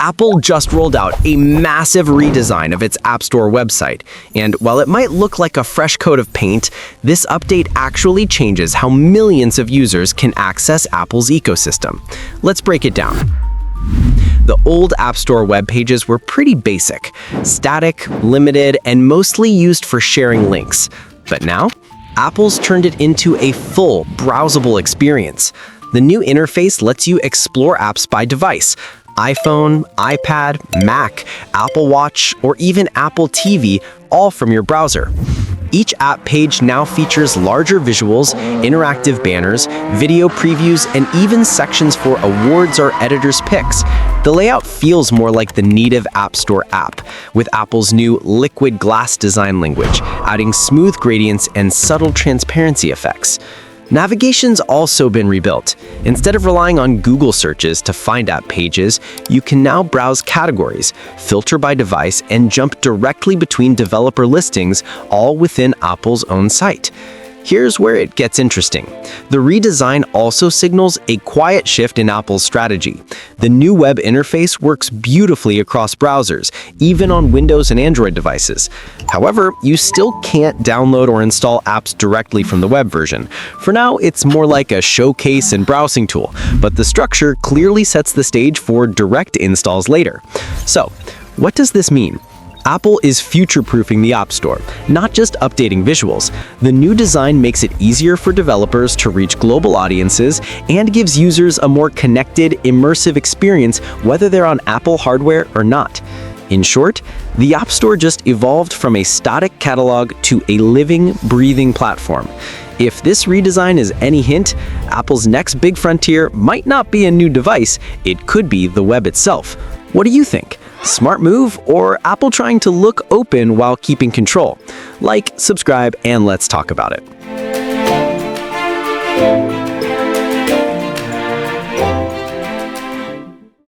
Apple just rolled out a massive redesign of its App Store website, and while it might look like a fresh coat of paint, this update actually changes how millions of users can access Apple's ecosystem. Let's break it down. The old App Store web pages were pretty basic, static, limited, and mostly used for sharing links. But now, Apple's turned it into a full, browsable experience. The new interface lets you explore apps by device: iPhone, iPad, Mac, Apple Watch, or even Apple TV, all from your browser. Each app page now features larger visuals, interactive banners, video previews, and even sections for awards or editors' picks. The layout feels more like the native App Store app, with Apple's new liquid glass design language, adding smooth gradients and subtle transparency effects. Navigation's also been rebuilt. Instead of relying on Google searches to find app pages, you can now browse categories, filter by device, and jump directly between developer listings, all within Apple's own site. Here's where it gets interesting. The redesign also signals a quiet shift in Apple's strategy. The new web interface works beautifully across browsers, even on Windows and Android devices. However, you still can't download or install apps directly from the web version. For now, it's more like a showcase and browsing tool, but the structure clearly sets the stage for direct installs later. So, what does this mean? Apple is future-proofing the App Store, not just updating visuals. The new design makes it easier for developers to reach global audiences and gives users a more connected, immersive experience whether they're on Apple hardware or not. In short, the App Store just evolved from a static catalog to a living, breathing platform. If this redesign is any hint, Apple's next big frontier might not be a new device, it could be the web itself. What do you think? Smart move, or Apple trying to look open while keeping control? Like, subscribe, and let's talk about it.